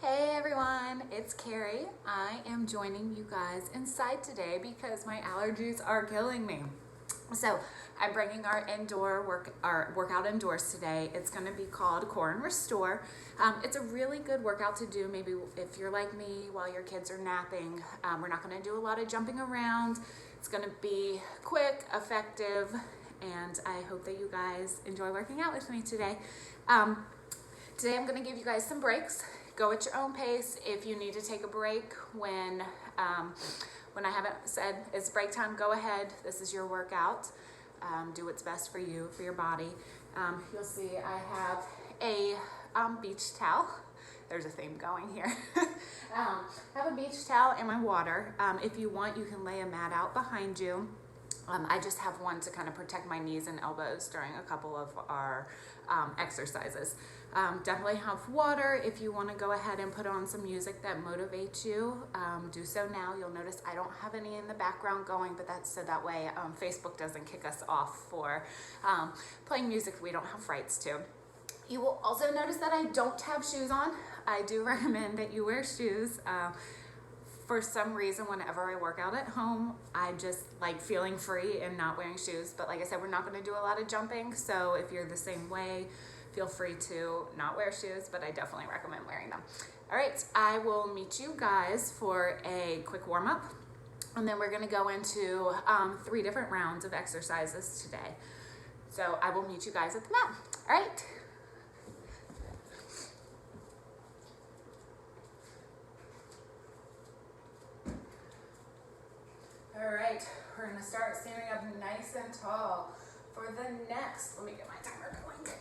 Hey everyone, it's Carrie. I am joining you guys inside today because my allergies are killing me. So I'm bringing our workout indoors today. It's going to be called Core and Restore. It's a really good workout to do maybe if you're like me while your kids are napping. We're not going to do a lot of jumping around. It's going to be quick, effective, and I hope that you guys enjoy working out with me today. Today I'm going to give you guys some breaks. Go at your own pace. If you need to take a break when I haven't said it's break time, go ahead. This is your workout. Do what's best for you, for your body. You'll see I have a beach towel. There's a theme going here. I have a beach towel and my water. If you want, you can lay a mat out behind you. I just have one to kind of protect my knees and elbows during a couple of our exercises. Definitely have water. If you want to go ahead and put on some music that motivates you, do so now. You'll notice I don't have any in the background going, but that's so that way Facebook doesn't kick us off for playing music we don't have rights to. You will also notice that I don't have shoes on. I do recommend that you wear shoes. For some reason, whenever I work out at home, I just like feeling free and not wearing shoes. But like I said, we're not going to do a lot of jumping. So if you're the same way, feel free to not wear shoes, but I definitely recommend wearing them. All right, I will meet you guys for a quick warm up. And then we're going to go into 3 different rounds of exercises today. So I will meet you guys at the mat. All right. All right, we're gonna start standing up nice and tall. For the next, let me get my timer going.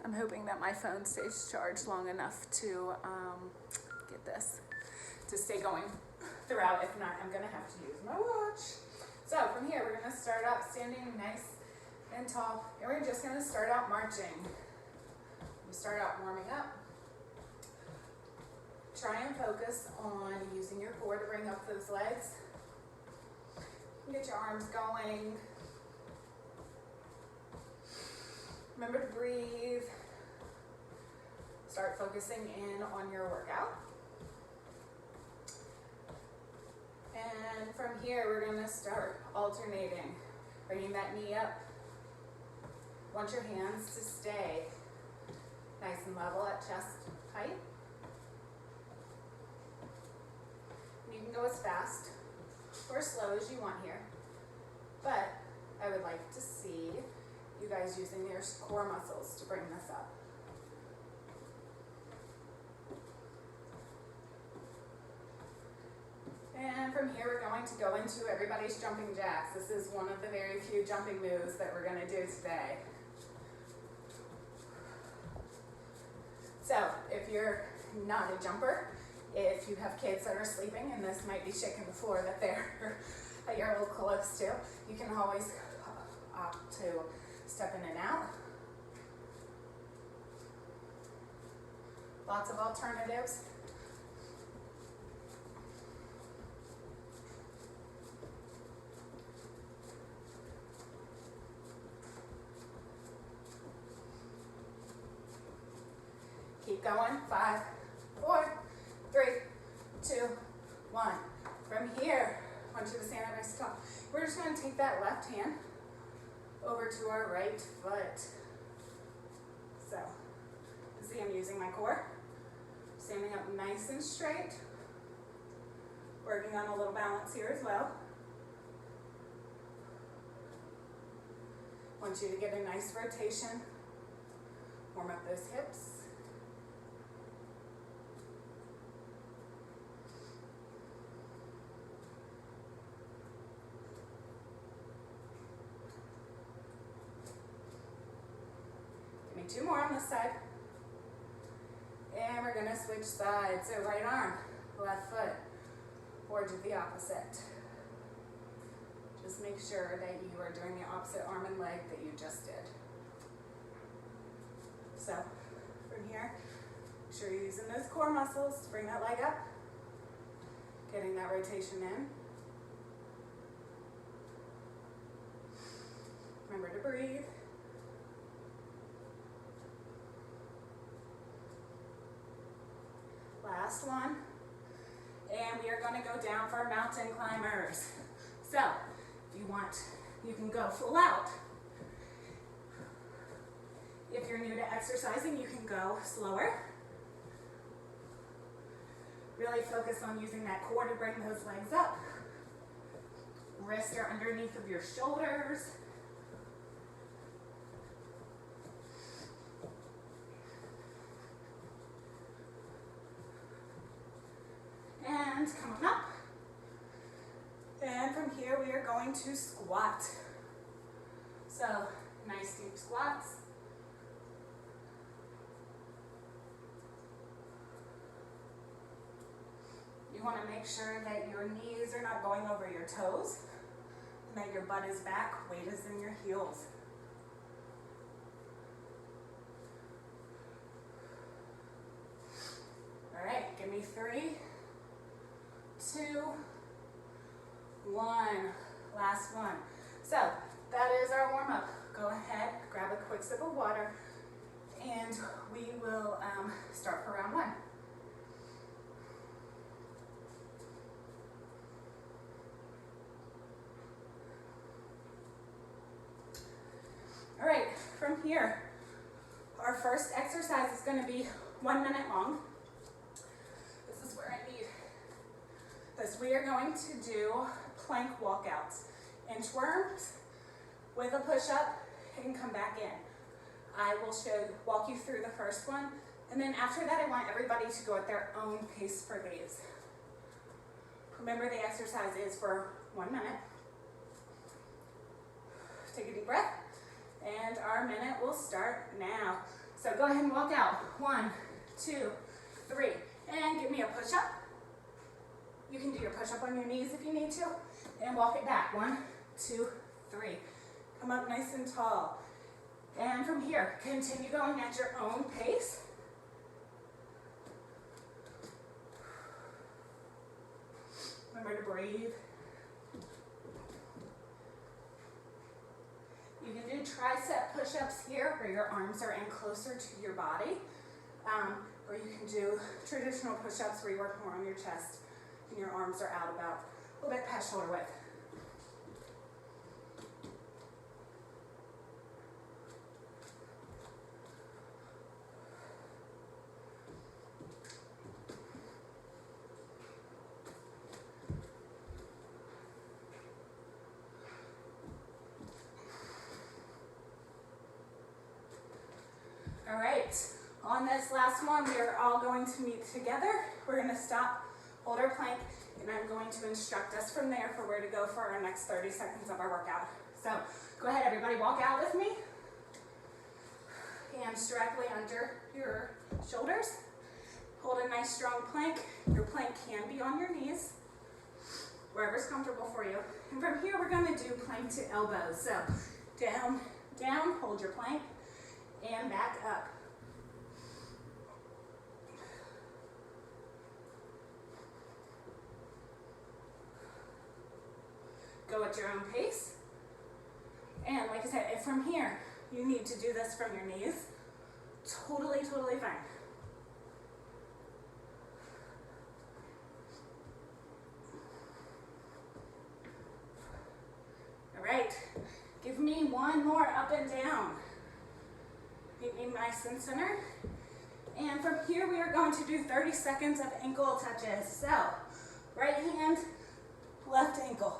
I'm hoping that my phone stays charged long enough to get this to stay going throughout. If not, I'm gonna have to use my watch. So from here, we're gonna start up standing nice and tall, and we're just gonna start out marching. We start out warming up. Try and focus on using your core to bring up those legs. Get your arms going. Remember to breathe. Start focusing in on your workout. And from here, we're going to start alternating. Bringing that knee up. Want your hands to stay nice and level at chest height. You can go as fast or slow as you want here, but I would like to see you guys using your core muscles to bring this up. And from here, we're going to go into everybody's jumping jacks. This is one of the very few jumping moves that we're going to do today. So if you're not a jumper, if you have kids that are sleeping and this might be shaking the floor that you're a little close to, you can always opt to step in and out. Lots of alternatives. Keep going. 5, 4, 3, 2, 1. From here, I want you to stand up nice and tall. We're just going to take that left hand over to our right foot. So, see, I'm using my core. Standing up nice and straight. Working on a little balance here as well. I want you to get a nice rotation. Warm up those hips. Give me 2 more on this side. And we're gonna switch sides. So right arm, left foot, or do the opposite. Just make sure that you are doing the opposite arm and leg that you just did. So from here, make sure you're using those core muscles to bring that leg up, getting that rotation in. Remember to breathe. last one. And we are going to go down for mountain climbers. So, if you want, you can go full out. If you're new to exercising, you can go slower. Really focus on using that core to bring those legs up. Wrists are underneath of your shoulders. And come on up. And from here we are going to squat. So, nice deep squats. You want to make sure that your knees are not going over your toes, and that your butt is back, weight is in your heels. All right, give me 3, 2, 1. Last one. So that is our warm up. Go ahead, grab a quick sip of water, and we will start for round 1. All right, from here, our first exercise is going to be 1 minute long. This is where I need this. We are going to do plank walkouts. Inchworms with a push-up and come back in. I will walk you through the first one, and then after that I want everybody to go at their own pace for these. Remember, the exercise is for 1 minute. Take a deep breath. And our minute will start now. So go ahead and walk out. 1, 2, 3. And give me a push-up. You can do your push-up on your knees if you need to. And walk it back. 1, 2, 3. Come up nice and tall. And from here, continue going at your own pace. Remember to breathe. You can do tricep push-ups here where your arms are in closer to your body. Or you can do traditional push-ups where you work more on your chest and your arms are out about a little bit past shoulder width. All right, on this last one, we are all going to meet together. We're going to stop, hold our plank, and I'm going to instruct us from there for where to go for our next 30 seconds of our workout. So go ahead, everybody, walk out with me. Hands directly under your shoulders. Hold a nice strong plank. Your plank can be on your knees, wherever's comfortable for you. And from here, we're going to do plank to elbows. So down, down, hold your plank, and back up. Go at your own pace. And like I said, if from here you need to do this from your knees, totally fine. All right, give me one more up and down. Keep me nice and center. And from here we are going to do 30 seconds of ankle touches. So, right hand, left ankle.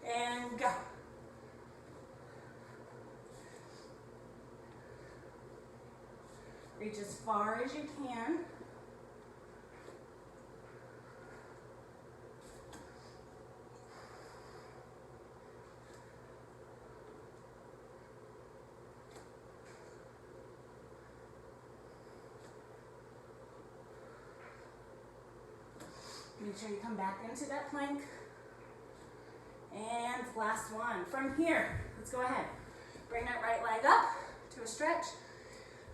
And go. Reach as far as you can. Make sure you come back into that plank. And last one. From here, let's go ahead. Bring that right leg up to a stretch.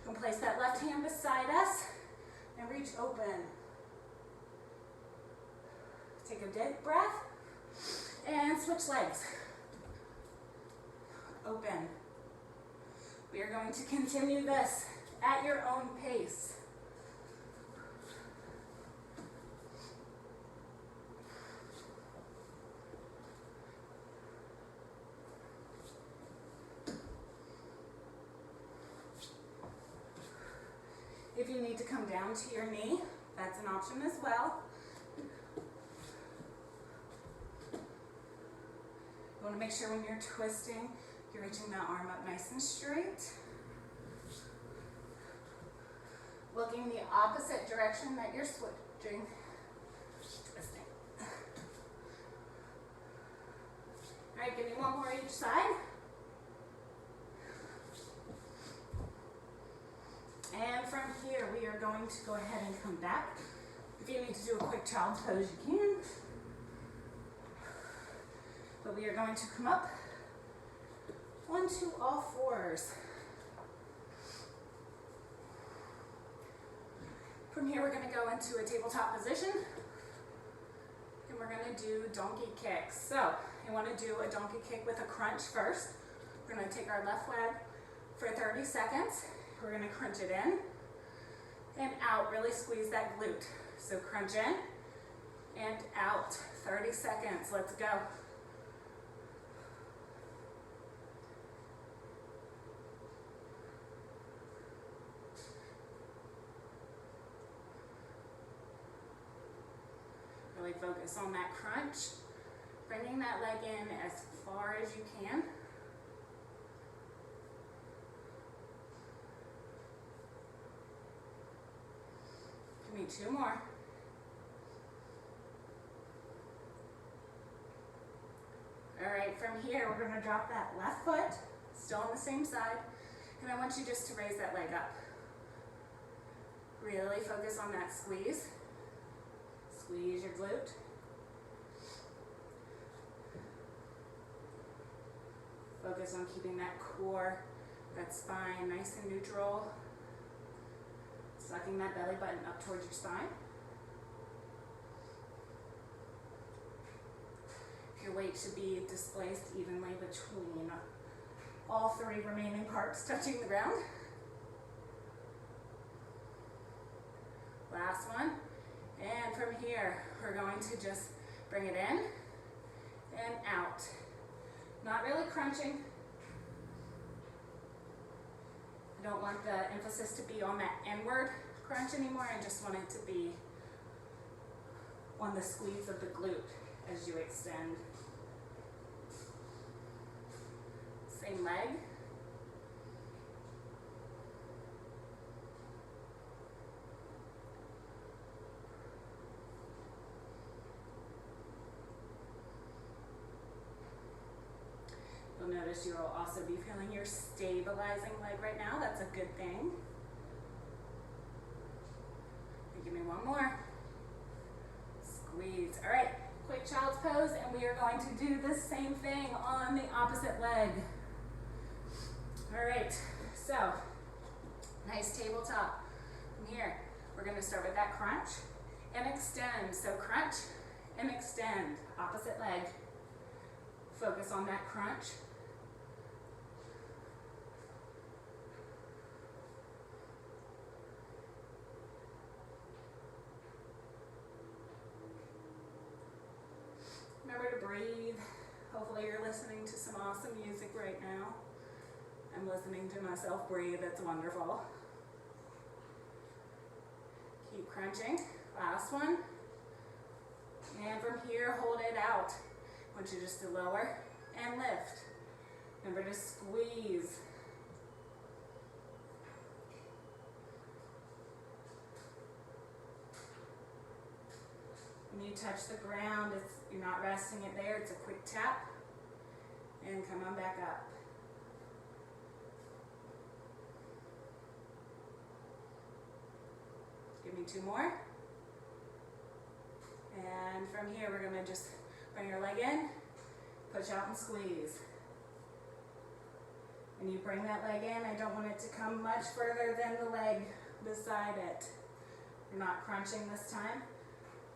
And place that left hand beside us and reach open. Take a deep breath and switch legs. Open. We are going to continue this at your own pace. If you need to come down to your knee, that's an option as well. You want to make sure when you're twisting, you're reaching that arm up nice and straight. Looking the opposite direction that you're switching. Twisting. All right, give me one more each side. And from here, we are going to go ahead and come back. If you need to do a quick child's pose, you can. But we are going to come up onto all fours. From here, we're going to go into a tabletop position. And we're going to do donkey kicks. So, you want to do a donkey kick with a crunch first. We're going to take our left leg for 30 seconds. We're going to crunch it in and out. Really squeeze that glute. So crunch in and out. 30 seconds. Let's go. Really focus on that crunch. Bringing that leg in as far as you can. Give me 2 more. All right, from here, we're going to drop that left foot, still on the same side, and I want you just to raise that leg up. Really focus on that squeeze. Squeeze your glute. Focus on keeping that core, that spine nice and neutral. Sucking that belly button up towards your spine. Your weight should be displaced evenly between all 3 remaining parts touching the ground. Last one. And from here, we're going to just bring it in and out. Not really crunching. I don't want the emphasis to be on that inward crunch anymore. I just want it to be on the squeeze of the glute as you extend. Same leg. You'll notice you'll also be feeling your stabilizing leg right now. That's a good thing. And give me one more. Squeeze. All right, quick child's pose, and we are going to do the same thing on the opposite leg. All right, so nice tabletop. From here, we're going to start with that crunch and extend. So crunch and extend. Opposite leg. Focus on that crunch. Remember to breathe. Hopefully you're listening to some awesome music right now. I'm listening to myself breathe. It's wonderful. Keep crunching. Last one. And from here, hold it out. I want you just to lower and lift. Remember to squeeze. When you touch the ground, you're not resting it there. It's a quick tap. And come on back up. Give me 2 more. And from here, we're going to just bring your leg in, push out and squeeze. And you bring that leg in. I don't want it to come much further than the leg beside it. You're not crunching this time,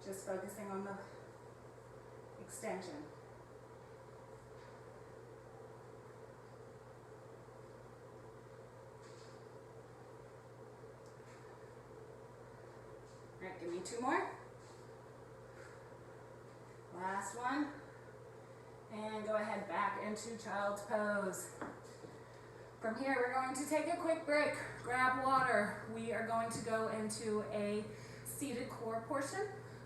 just focusing on the extension. All right, give me 2 more. Last one. And go ahead back into child's pose. From here, we're going to take a quick break, grab water. We are going to go into a seated core portion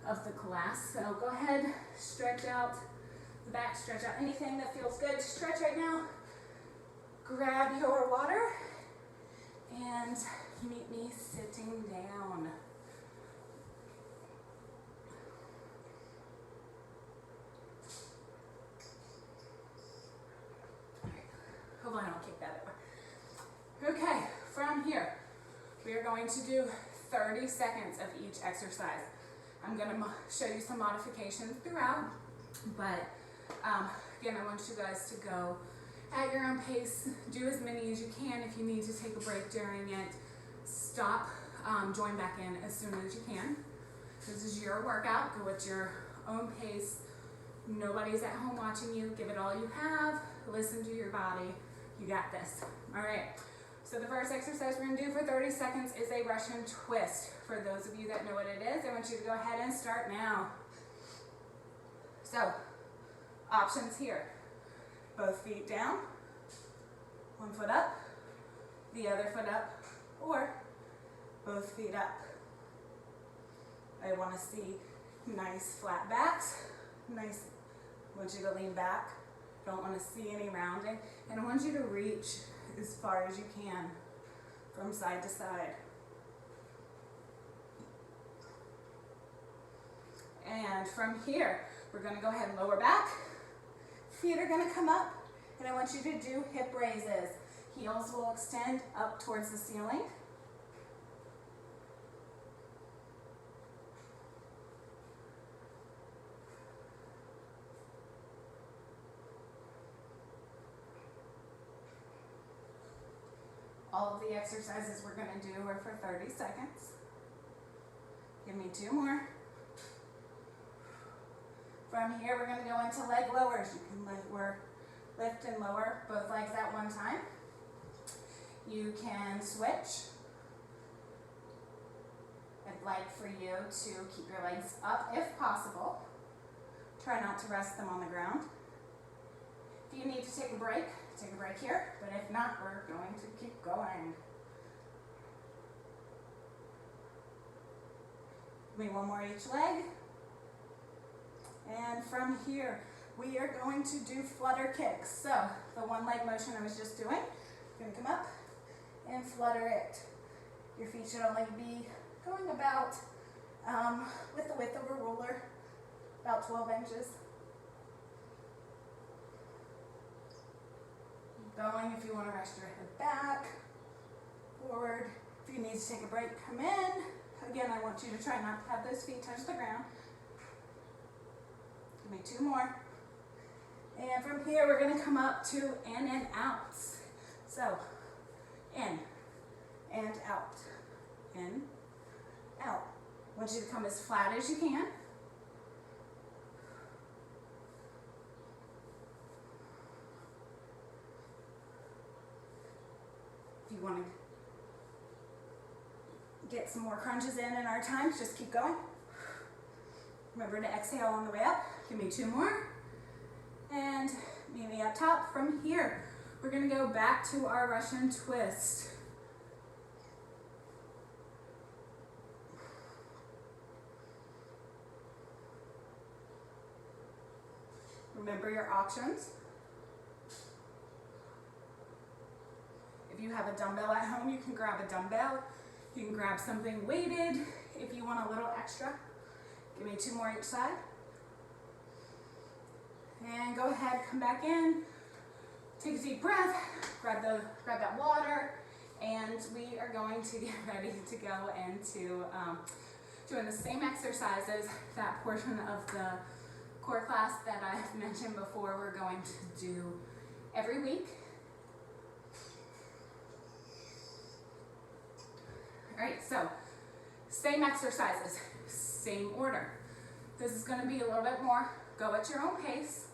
of the class. So go ahead, stretch out the back, stretch out anything that feels good to stretch right now. Grab your water and meet me sitting down. Hopefully I don't kick that over. Okay, from here, we are going to do 30 seconds of each exercise. I'm going to show you some modifications throughout, but again, I want you guys to go at your own pace. Do as many as you can. If you need to take a break during it, stop, join back in as soon as you can. This is your workout. Go at your own pace. Nobody's at home watching you. Give it all you have. Listen to your body. You got this. All right. So the first exercise we're going to do for 30 seconds is a Russian twist. For those of you that know what it is, I want you to go ahead and start now. So, options here. Both feet down, one foot up, the other foot up, or both feet up. I want to see nice flat backs. Nice. I want you to lean back. Don't want to see any rounding. And I want you to reach as far as you can from side to side. And from here, we're going to go ahead and lower back. Feet are going to come up, and I want you to do hip raises. Heels will extend up towards the ceiling. All of the exercises we're going to do are for 30 seconds. Give me 2 more. From here, we're going to go into leg lowers. You can lift and lower both legs at one time. You can switch. I'd like for you to keep your legs up if possible. Try not to rest them on the ground. If you need to take a break here, but if not, we're going to keep going. Give me 1 more each leg. And from here, we are going to do flutter kicks. So the 1 leg motion I was just doing, you're going to come up and flutter it. Your feet should only be going about, with the width of a ruler, about 12 inches. Keep going if you want to rest your head back, forward. If you need to take a break, come in. Again, I want you to try not to have those feet touch the ground. Give me 2 more. And from here, we're going to come up to in and outs. So, in and out. In, out. I want you to come as flat as you can. If you want to get some more crunches in our time, just keep going. Remember to exhale on the way up. Give me 2 more. And meet me up top. From here, we're going to go back to our Russian twist. Remember your options. If you have a dumbbell at home, you can grab a dumbbell. You can grab something weighted if you want a little extra. Give me 2 more each side. And go ahead, come back in. Take a deep breath. Grab that water. And we are going to get ready to go into doing the same exercises, that portion of the core class that I've mentioned before we're going to do every week. All right, so same exercises, same order. This is going to be a little bit more, go at your own pace.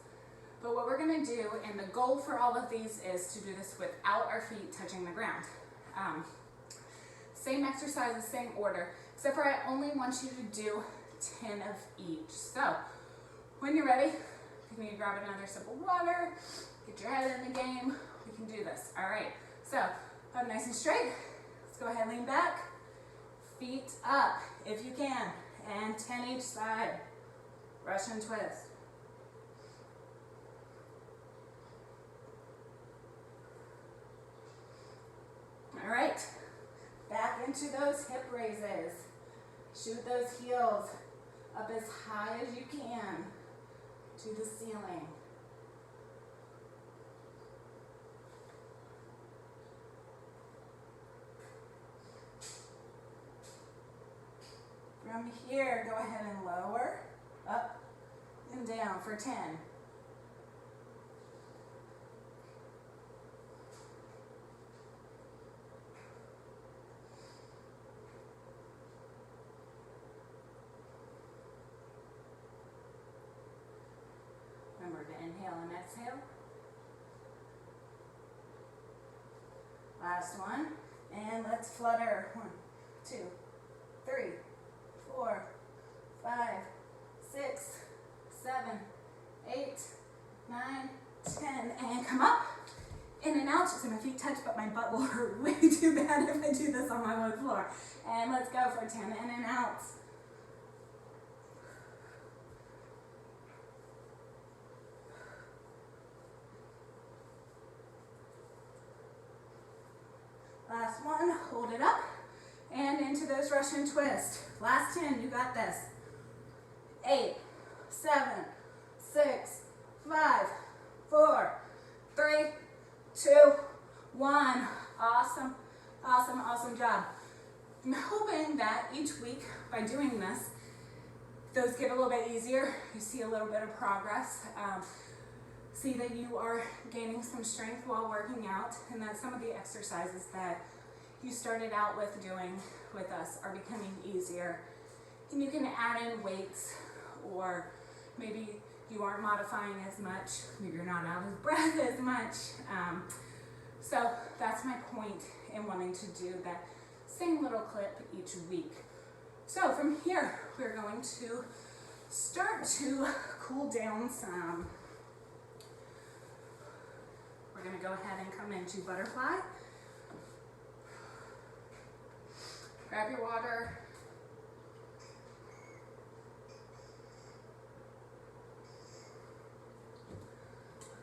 But what we're going to do, and the goal for all of these is to do this without our feet touching the ground. Same exercises, same order, except for I only want you to do 10 of each. So when you're ready, you need to grab another sip of water, get your head in the game. We can do this. All right, So up nice and straight. Let's go ahead, lean back. Feet up if you can. And 10 each side. Russian twist. All right. Back into those hip raises. Shoot those heels up as high as you can to the ceiling. From here, go ahead and lower, up and down for 10. Remember to inhale and exhale. Last one. And let's flutter. 1, 2, 3, 4, 5, 6, 7, 8, 9, 10. And come up. In and out. So my feet touch, but my butt will hurt way too bad if I do this on my wood floor. And let's go for 10 in and out. Last one, hold it up, and into those Russian twist. Last 10, you got this. 8, 7, 6, 5, 4, 3, 2, 1. Awesome, awesome, awesome job. I'm hoping that each week, by doing this, those get a little bit easier. You see a little bit of progress. See that you are gaining some strength while working out, and that some of the exercises that you started out with doing with us are becoming easier. And you can add in weights, or maybe you aren't modifying as much, maybe you're not out of breath as much. So that's my point in wanting to do that same little clip each week. So from here, we're going to start to cool down some. We're going to go ahead and come into butterfly. Grab your water.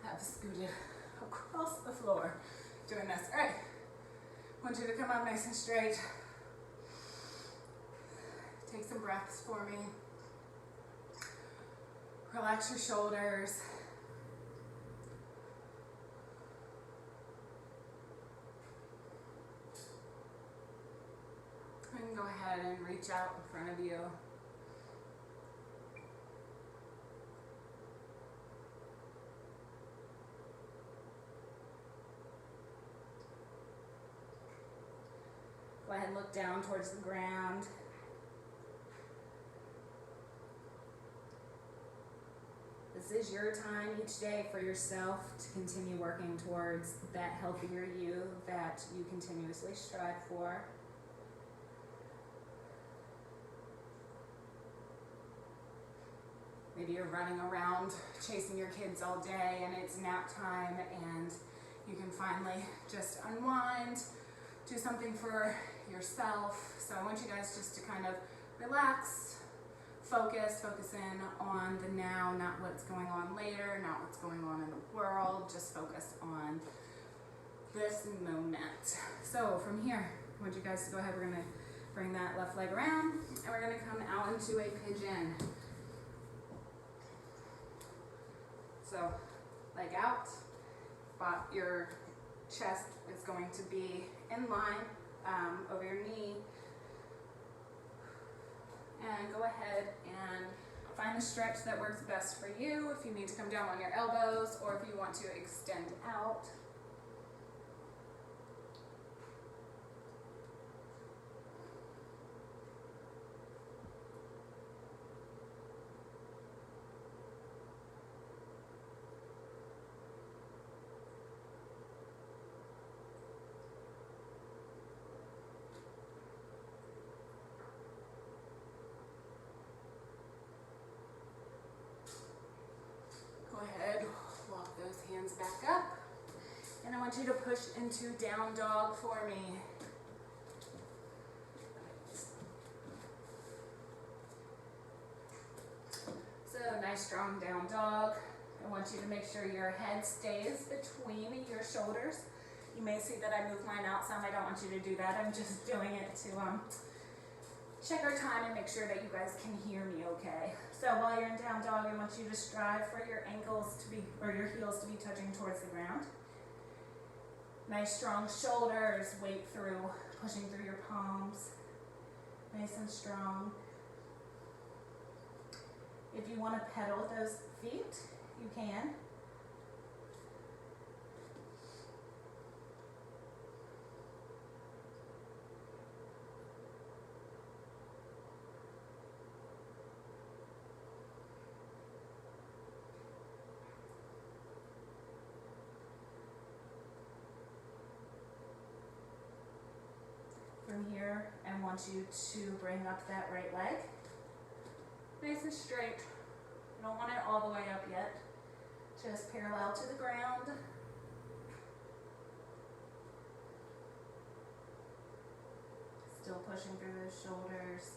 Have scooted across the floor doing this. All right. I want you to come up nice and straight. Take some breaths for me. Relax your shoulders. And go ahead and reach out in front of you. Go ahead and look down towards the ground. This is your time each day for yourself to continue working towards that healthier you that you continuously strive for. Maybe you're running around chasing your kids all day and it's nap time and you can finally just unwind, do something for yourself. So I want you guys just to kind of relax, focus in on the now, not what's going on later, not what's going on in the world, just focus on this moment. So from here, I want you guys to go ahead, we're gonna bring that left leg around and we're gonna come out into a pigeon. So leg out, your chest is going to be in line over your knee. And go ahead and find the stretch that works best for you. If you need to come down on your elbows or if you want to extend out. Go ahead, walk those hands back up. want you to push into down dog for me. So nice strong down dog. I want you to make sure your head stays between your shoulders. You may see that I move mine out some. I don't want you to do that. I'm just doing it to check our time and make sure that you guys can hear me okay. So while you're in down dog, I want you to strive for your ankles to be, or your heels to be touching towards the ground. Nice strong shoulders, weight through, pushing through your palms. Nice and strong. If you want to pedal those feet, you can. From here, I want you to bring up that right leg. Nice and straight. You don't want it all the way up yet. Just parallel to the ground. Still pushing through those shoulders.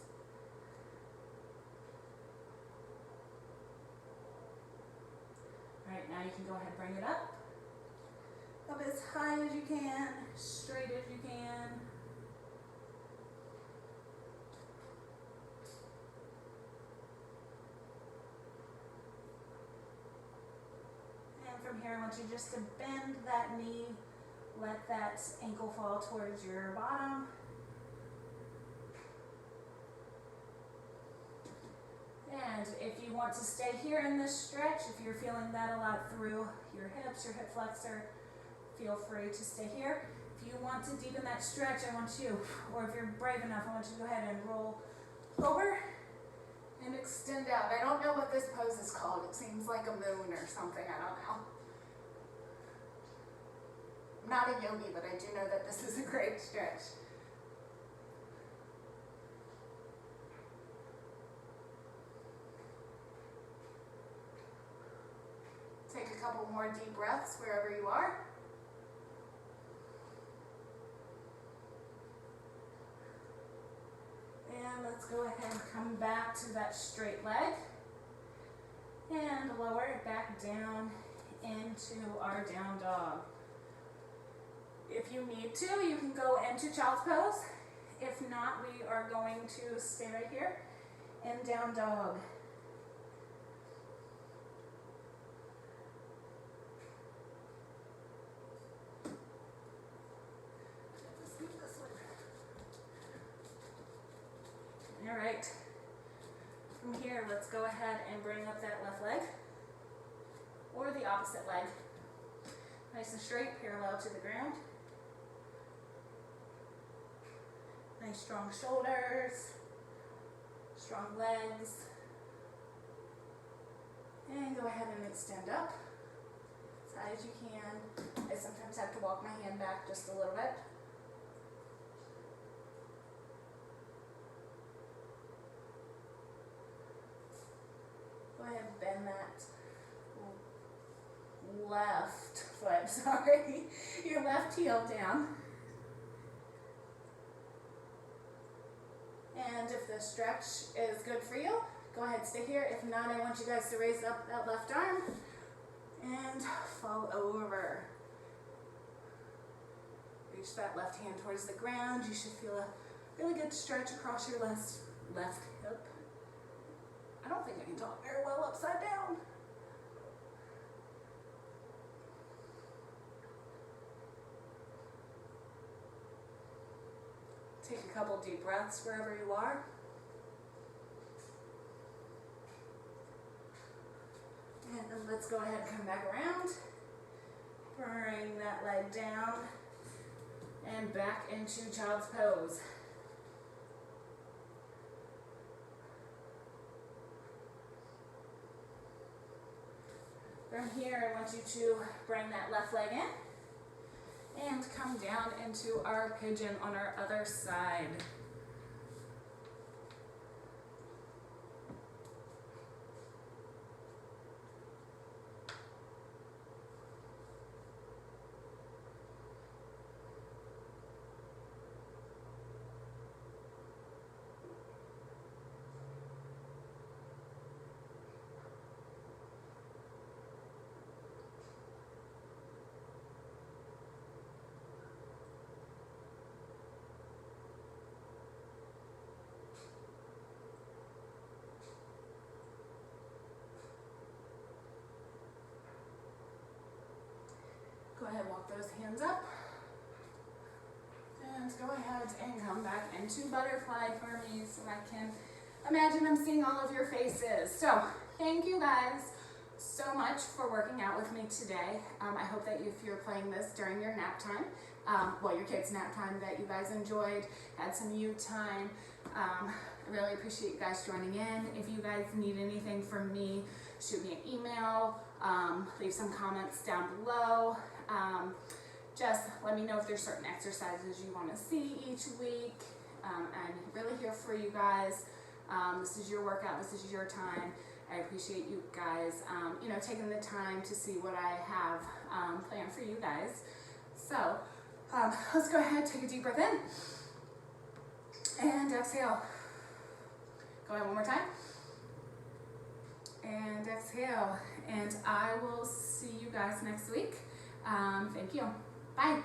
All right, now you can go ahead and bring it up. Up as high as you can, straight as you can. From here, I want you just to bend that knee, let that ankle fall towards your bottom. And if you want to stay here in this stretch, if you're feeling that a lot through your hips, your hip flexor, feel free to stay here. If you want to deepen that stretch, I want you, or if you're brave enough, I want you to go ahead and roll over and extend out. I don't know what this pose is called. It seems like a moon or something. I don't know. I'm not a yogi, but I do know that this is a great stretch. Take a couple more deep breaths wherever you are. And let's go ahead and come back to that straight leg. And lower it back down into our down dog. If you need to, you can go into child's pose. If not, we are going to stay right here in down dog. Let's move this one. All right. From here, let's go ahead and bring up that left leg or the opposite leg. Nice and straight, parallel to the ground. Nice strong shoulders, strong legs. And go ahead and extend up as high as you can. I sometimes have to walk my hand back just a little bit. Go ahead and bend that left foot, sorry, your left heel down. And if the stretch is good for you, go ahead and stay here. If not, I want you guys to raise up that left arm and fall over. Reach that left hand towards the ground. You should feel a really good stretch across your left hip. I don't think I can talk very well upside down. Take a couple deep breaths wherever you are. And let's go ahead and come back around. Bring that leg down and back into child's pose. From here, I want you to bring that left leg in and come down into our pigeon on our other side. Walk those hands up. And go ahead and come back into butterfly for me so I can imagine I'm seeing all of your faces. So thank you guys so much for working out with me today. I hope that if you're playing this during your nap time, well, your kids' nap time, that you guys enjoyed, had some you time. I really appreciate you guys joining in. If you guys need anything from me, shoot me an email, leave some comments down below. Just let me know if there's certain exercises you want to see each week. I'm really here for you guys. This is your workout, this is your time. I appreciate you guys, taking the time to see what I have planned for you guys. So let's go ahead, take a deep breath in and exhale. Go ahead one more time and exhale. And I will see you guys next week. Thank you. Bye.